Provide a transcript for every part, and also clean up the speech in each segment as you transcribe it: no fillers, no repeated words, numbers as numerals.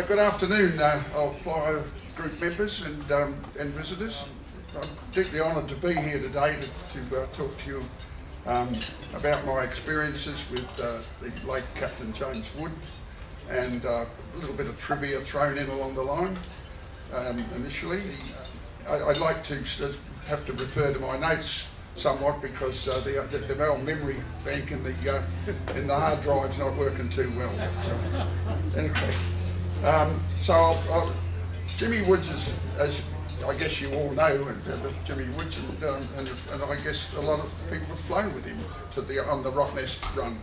Good afternoon, our Flyer group members and visitors. I'm particularly honoured to be here today to talk to you about my experiences with the late Captain James Wood, and a little bit of trivia thrown in along the line. Initially, I'd like to have to refer to my notes somewhat because the old memory bank in the hard drive's not working too well. So, anyway, Jimmy Woods, as I guess you all know, Jimmy Woods, and I guess a lot of people have flown with him on the Rottnest run.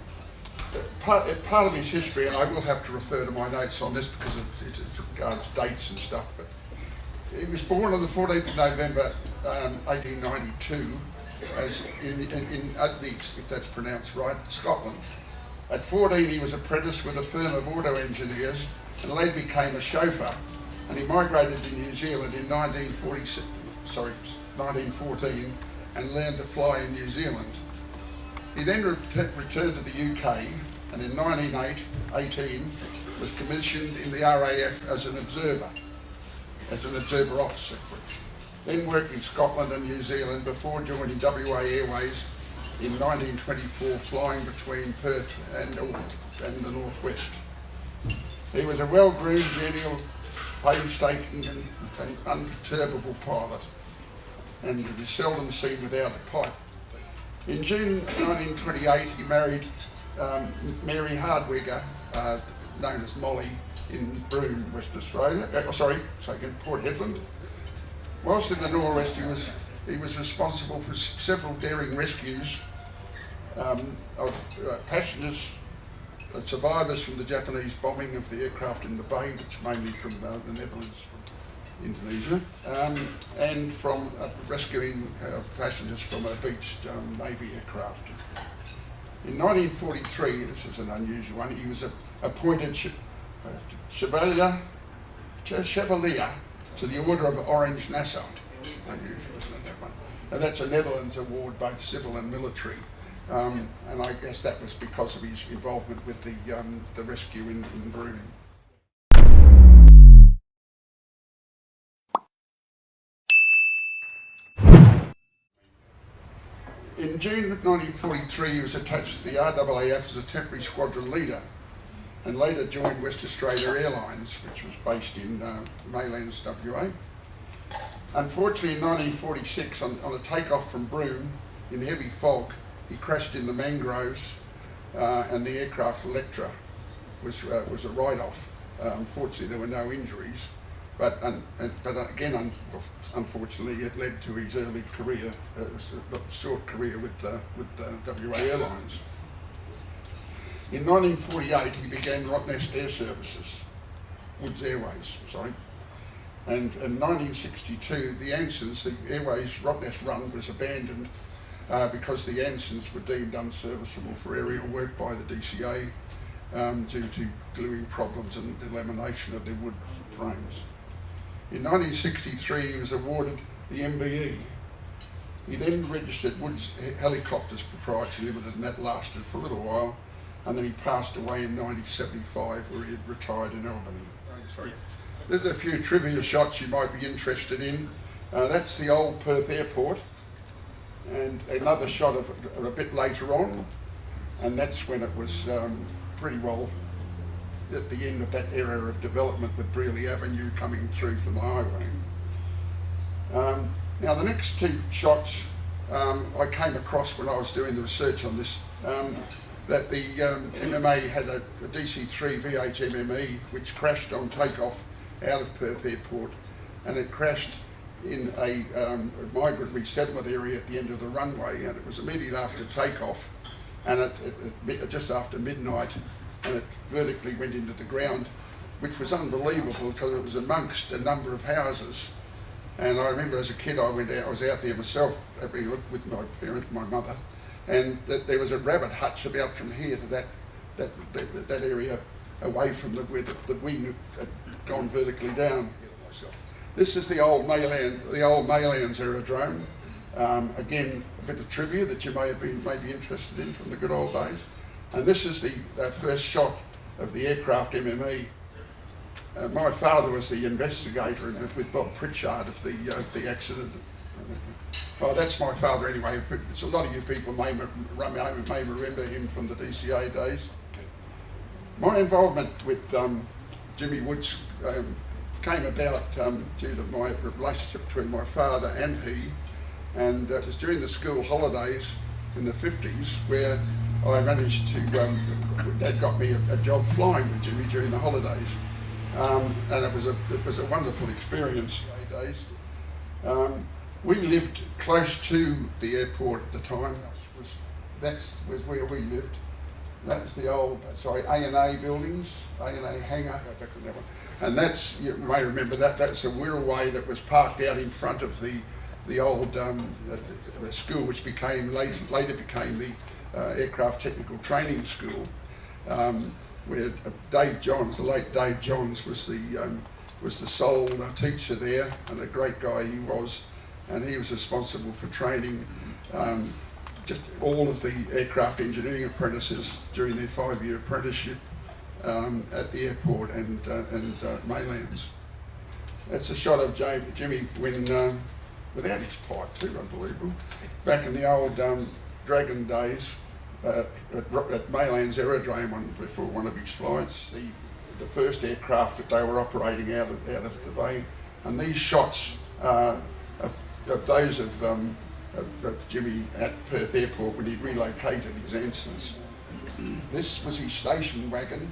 Part of his history, and I will have to refer to my notes on this because it regards dates and stuff, but he was born on the 14th of November 1892 in Udneeks, if that's pronounced right, Scotland. At 14 he was apprenticed with a firm of auto engineers and later became a chauffeur, and he migrated to New Zealand in 1914 and learned to fly in New Zealand. He then returned to the UK and in 1918 was commissioned in the RAF as an observer officer. Then worked in Scotland and New Zealand before joining WA Airways in 1924, flying between Perth and the Northwest. He was a well-groomed, genial, painstaking and unperturbable pilot, and he was seldom seen without a pipe. In June 1928 he married Mary Hardwigger, known as Molly, in Broome, Western Australia, Port Hedland. Whilst in the Norwest he was responsible for several daring rescues of passengers, survivors from the Japanese bombing of the aircraft in the bay, which mainly from the Netherlands, from Indonesia, and from rescuing passengers from a beached Navy aircraft. In 1943, this is an unusual one, he was appointed Chevalier to the Order of Orange Nassau. Unusual, isn't it, that one? And that's a Netherlands award, both civil and military. And I guess that was because of his involvement with the rescue in Broome. In June 1943 he was attached to the RAAF as a temporary squadron leader and later joined West Australia Airlines, which was based in Maylands, WA. Unfortunately, in 1946, on a takeoff from Broome in heavy fog, he crashed in the mangroves, and the aircraft Electra was a write-off. Unfortunately, there were no injuries, but again, unfortunately, it led to his early career, short career with WA Airlines. In 1948, he began Rottnest Air Services, Woods Airways, and in 1962, the Ansons, the Airways Rottnest run was abandoned because the Ansons were deemed unserviceable for aerial work by the DCA due to gluing problems and lamination of their wood frames. In 1963, he was awarded the MBE. He then registered Woods Helicopters Proprietary Limited, and that lasted for a little while, and then he passed away in 1975, where he had retired in Albany. There's a few trivia shots you might be interested in. That's the old Perth airport, and another shot of a bit later on, and that's when it was pretty well at the end of that era of development with Brearley Avenue coming through from the highway. Now the next two shots I came across when I was doing the research on this, that the MMA had a DC-3 VHMME which crashed on takeoff out of Perth Airport, and it crashed in a migrant resettlement area at the end of the runway, and it was immediately after takeoff, and just after midnight, and it vertically went into the ground, which was unbelievable because it was amongst a number of houses. And I remember as a kid I was out there myself having a look with my parents, my mother, and that there was a rabbit hutch about from here to that area away from where the wing had gone vertically down. This is the old Maylands aerodrome. Again, a bit of trivia that you may be interested in from the good old days. And this is the first shot of the aircraft MME. My father was the investigator with Bob Pritchard of the accident. Oh, that's my father anyway. It's a lot of you people may remember him from the DCA days. My involvement with Jimmy Woods came about due to my relationship between my father and he, and it was during the school holidays in the 50s where I managed to, Dad got me a job flying with Jimmy during the holidays, and it was a wonderful experience. We lived close to the airport at the time. That was where we lived. That was the old, A&A buildings, A&A hangar, and that's, you may remember that's a wheelway that was parked out in front of the old the school, which later became the Aircraft Technical Training School, where Dave Johns, the late Dave Johns, was the sole teacher there, and a great guy he was, and he was responsible for training just all of the aircraft engineering apprentices during their 5-year apprenticeship at the airport and Maylands. That's a shot of Jimmy when, without his pipe too, unbelievable. Back in the old Dragon days at Maylands Aerodrome before one of his flights, the first aircraft that they were operating out of the bay. And these shots of those of Jimmy at Perth Airport when he relocated his Ansons. This was his station wagon,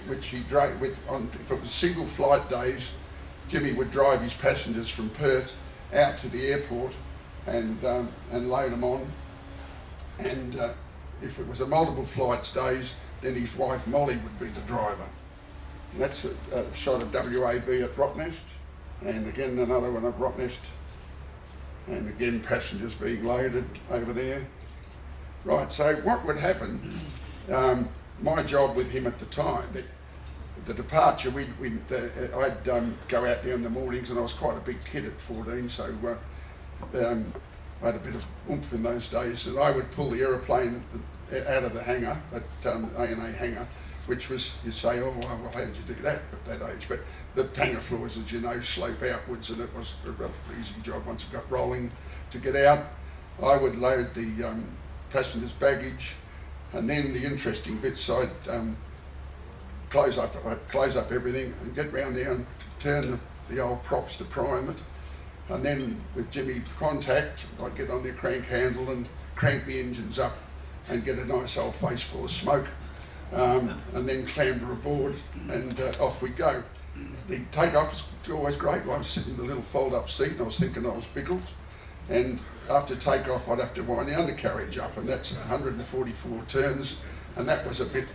which he drove with. If it was single flight days, Jimmy would drive his passengers from Perth out to the airport and load them on. And if it was a multiple flights days, then his wife Molly would be the driver. And that's a shot of WAB at Rottnest, and again another one of Rottnest. And again, passengers being loaded over there. Right, so what would happen, my job with him at the time, the departure, I'd go out there in the mornings, and I was quite a big kid at 14, so I had a bit of oomph in those days, and I would pull the aeroplane out of the hangar, at A&A hangar, which was, you say, oh, well, how did you do that at that age? But the hangar floors, as you know, slope outwards, and it was a relatively easy job once it got rolling to get out. I would load the passengers' baggage, and then the interesting bits, I'd close up everything and get round there and turn the old props to prime it. And then with Jimmy's contact, I'd get on the crank handle and crank the engines up and get a nice old face full of smoke. And then clamber aboard, and off we go. The takeoff was always great. I was sitting in the little fold-up seat, and I was thinking I was Biggles. And after takeoff, I'd have to wind the undercarriage up, and that's 144 turns, and that was a bit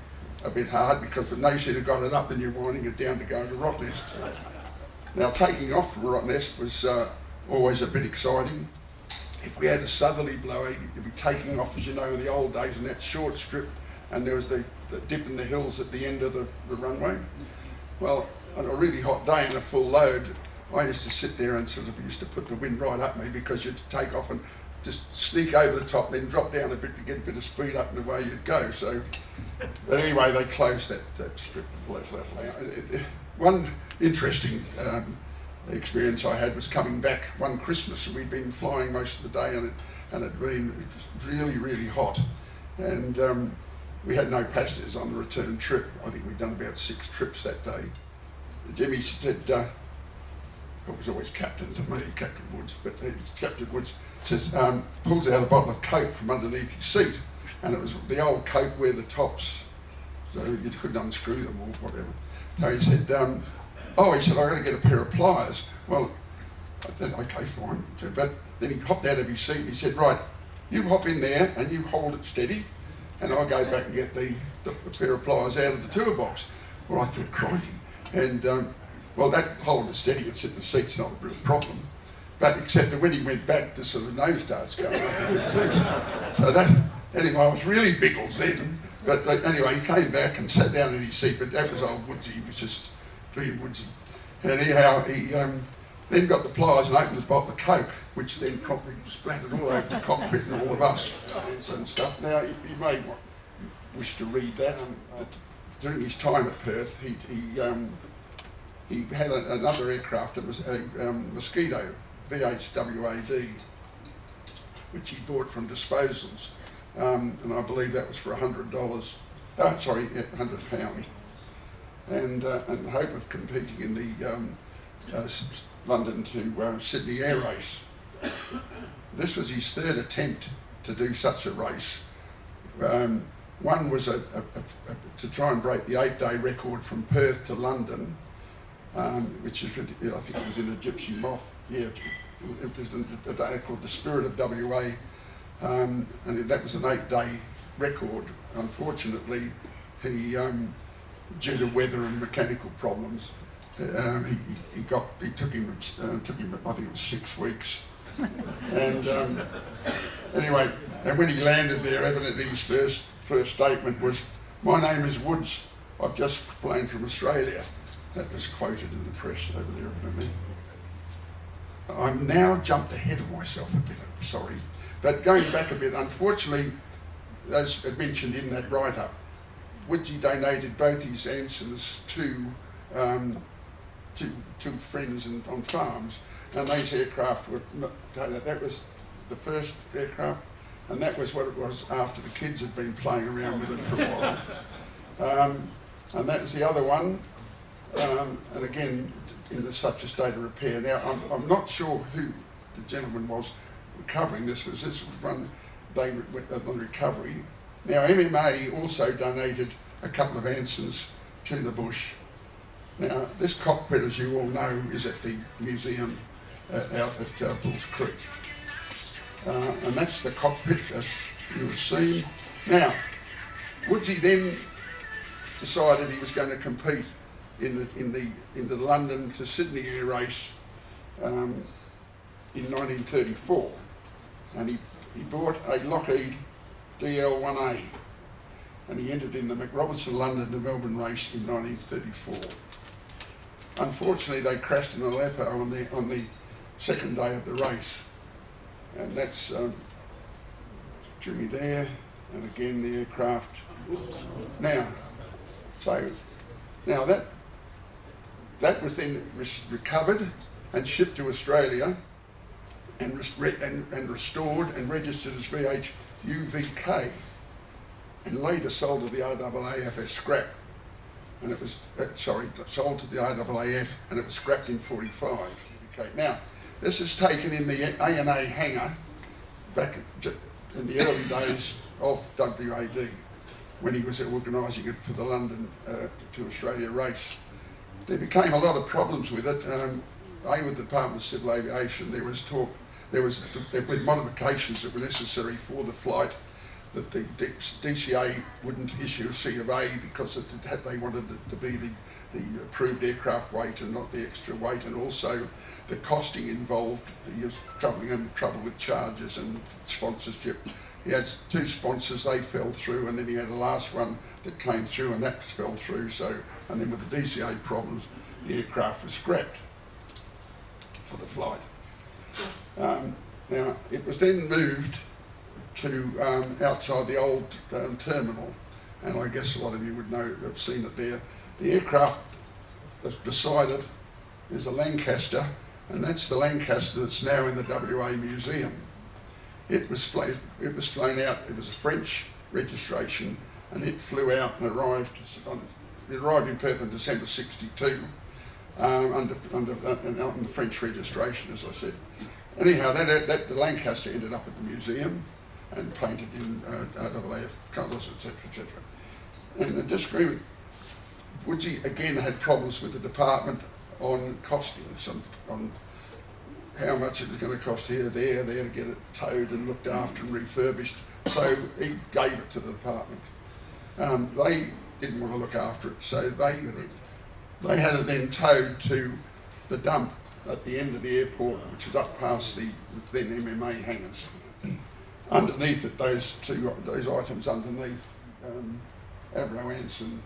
hard because no sooner got it up, and you're winding it down to go to Rottnest. Now, taking off from Rottnest was always a bit exciting. If we had a southerly blow, you'd be taking off, as you know, in the old days, in that short strip, and there was the dip in the hills at the end of the runway. Well, on a really hot day and a full load, I used to sit there and sort of used to put the wind right up me, because you'd take off and just sneak over the top, then drop down a bit to get a bit of speed up, and away you'd go. So, but anyway, they closed that strip. One interesting experience I had was coming back one Christmas, and we'd been flying most of the day, and it had been really, really hot, and we had no passengers on the return trip. I think we'd done about 6 trips that day. Jimmy said, it was always Captain to me, Captain Woods, but Captain Woods says, pulls out a bottle of Coke from underneath his seat, and it was the old Coke where the tops, so you couldn't unscrew them or whatever. So he said, he said, I've got to get a pair of pliers. Well, I thought, okay, fine. But then he hopped out of his seat and he said, right, you hop in there and you hold it steady, and I'll go back and get the pair of pliers out of the toolbox. Well, I thought, crikey. And, well, that hold it steady and sit in the seat's not a real problem. but except that when he went back, the sort of nose starts going up a bit too. So that, anyway, I was really Biggles then. But anyway, he came back and sat down in his seat, but that was old Woodsy, he was just being Woodsy. And anyhow, he then got the pliers and opened the bottle of Coke, which then promptly splattered all over the cockpit and all of us and stuff. Now, you may wish to read that. During his time at Perth, he had another aircraft. It was a Mosquito VHWAV, which he bought from disposals, and I believe that was for £100. Sorry, £100, and in hope of competing in the London to Sydney air race. This was his third attempt to do such a race. One was to try and break the 8-day record from Perth to London, which is, I think it was in a Gypsy Moth. Yeah, it was a day called the Spirit of WA, and that was an 8-day record. Unfortunately, he, due to weather and mechanical problems, it took him, I think it was 6 weeks. And anyway, and when he landed there, evidently his first statement was, "My name is Woods. I've just flown from Australia." That was quoted in the press over there, evidently. I've now jumped ahead of myself a bit, I'm sorry. But going back a bit, unfortunately, as mentioned in that write-up, Woodsy donated both his Ansons to friends on farms, and those aircraft were that was the first aircraft, and that was what it was after the kids had been playing around with it for a while. And that was the other one, and again in such a state of repair. Now I'm not sure who the gentleman was recovering this was run they went on recovery. Now MMA also donated a couple of Ansons to the bush. Now this cockpit, as you all know, is at the museum out at Bulls Creek, and that's the cockpit as you have seen. Now Woodsy then decided he was going to compete in the London to Sydney air race in 1934, and he bought a Lockheed DL1A, and he entered in the McRobertson London to Melbourne race in 1934. Unfortunately, they crashed in Aleppo on the second day of the race, and that's Jimmy there, and again the aircraft. Now that was then recovered and shipped to Australia and restored and registered as VHUVK, and later sold to the RAAF as scrap. And it was sold to the RAAF, and it was scrapped in 45. Okay, now this is taken in the A&A hangar back in the early days of WAD, when he was organising it for the London to Australia race. There became a lot of problems with it. With the Department of Civil Aviation, there was talk, with modifications that were necessary for the flight, that the DCA wouldn't issue a C of A because they wanted it to be the approved aircraft weight and not the extra weight, and also the costing involved. He was having trouble with charges and sponsorship. He had 2 sponsors, they fell through, and then he had a last one that came through, and that fell through. So, and then with the DCA problems, the aircraft was scrapped for the flight. Now, it was then moved to outside the old terminal, and I guess a lot of you would know, have seen it there. The aircraft that's beside it is a Lancaster, and that's the Lancaster that's now in the WA Museum. It was flown out. It was a French registration, and it flew out and arrived in Perth in December '62 under the French registration, as I said. Anyhow, the Lancaster ended up at the museum and painted in RAAF colours, etc., etc. And the disagreement, Woodsy again had problems with the department on costings, on how much it was going to cost here, there to get it towed and looked after and refurbished. So he gave it to the department. They didn't want to look after it, so they had it then towed to the dump at the end of the airport, which is up past the then MMA hangars. Underneath it, those items underneath, Avro, Anson,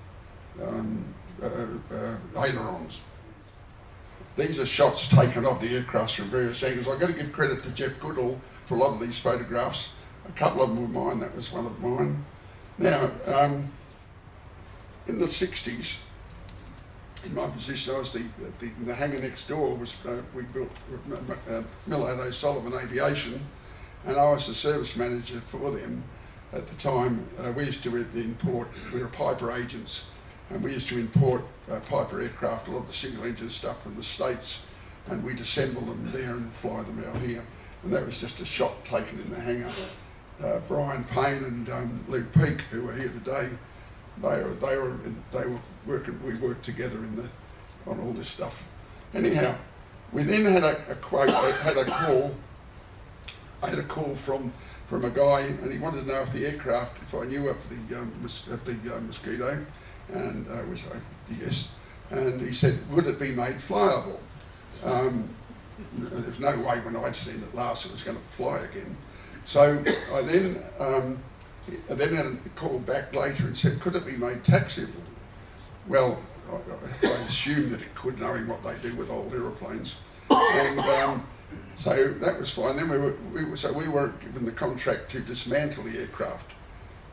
ailerons. These are shots taken of the aircraft from various angles. I've got to give credit to Jeff Goodall for a lot of these photographs. A couple of them were mine, that was one of mine. Now, in the 60s, in my position, I was the hangar next door was, we built Millard O'Sullivan Aviation, and I was the service manager for them at the time. We used to import, we were Piper agents, and we used to import Piper aircraft, a lot of the single engine stuff from the States, and we'd assemble them there and fly them out here. And that was just a shot taken in the hangar. Brian Payne and Lou Peake, who are here today, they were working. We worked together on all this stuff. Anyhow, we then had a call. I had a call from a guy, and he wanted to know if the aircraft, if I knew of the Mosquito, and I was like, yes. And he said, would it be made flyable? There's no way when I'd seen it last it was going to fly again. So I then had a call back later and said, could it be made taxiable? Well, I assumed that it could, knowing what they do with old aeroplanes. And so that was fine. Then we were given the contract to dismantle the aircraft.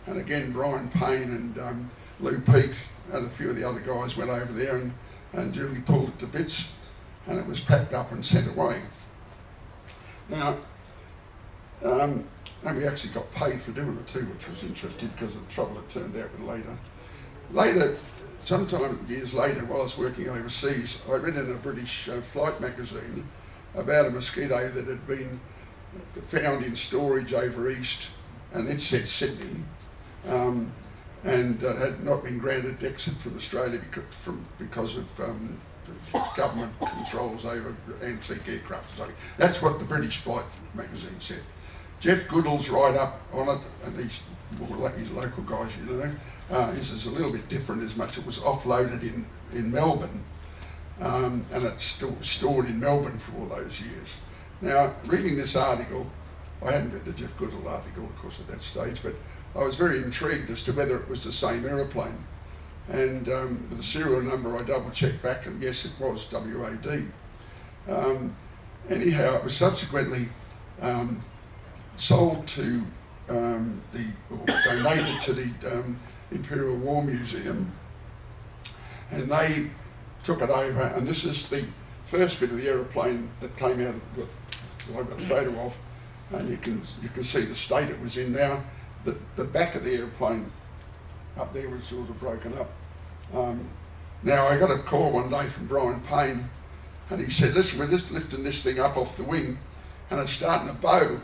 And again, Brian Payne and Lou Peake and a few of the other guys went over there and duly pulled it to bits, and it was packed up and sent away. Now, and we actually got paid for doing it too, which was interesting because of the trouble it turned out with later. Later, sometime years later, while I was working overseas, I read in a British flight magazine about a Mosquito that had been found in storage over east, and it said Sydney, and had not been granted exit from Australia because of government controls over antique aircraft or something. That's what the British flight magazine said. Jeff Goodall's write-up on it, and he's local guys, you know, his is a little bit different as much it was offloaded in Melbourne, and it's still stored in Melbourne for all those years. Now, reading this article, I hadn't read the Jeff Goodall article, of course, at that stage, but I was very intrigued as to whether it was the same aeroplane. And with the serial number, I double-checked back, and yes, it was WAD. Anyhow, it was subsequently sold to donated to the Imperial War Museum, and they took it over, and this is the first bit of the aeroplane that came out that I've got a photo of, and you can see the state it was in now. The back of the aeroplane up there was sort of broken up. Now I got a call one day from Brian Payne, and he said, listen, we're just lifting this thing up off the wing and it's starting to bow.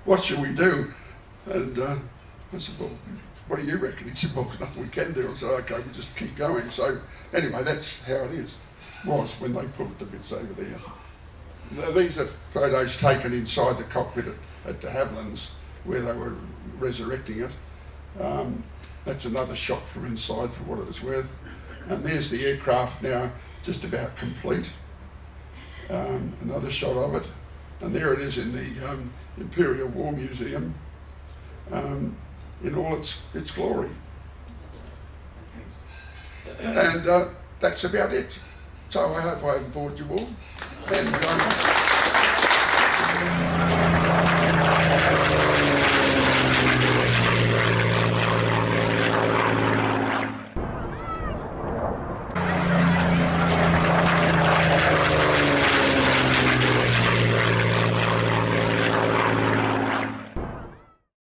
What should we do? And I said, well, what do you reckon? He said, well, there's nothing we can do. I said, okay, we'll just keep going. So anyway, that's how it was when they put it to bits over there. Now, these are photos taken inside the cockpit at de Havilland's where they were resurrecting it. That's another shot from inside for what it was worth. And there's the aircraft now just about complete. Another shot of it. And there it is in the Imperial War Museum in all its glory. And that's about it. So I hope I haven't bored you all. And,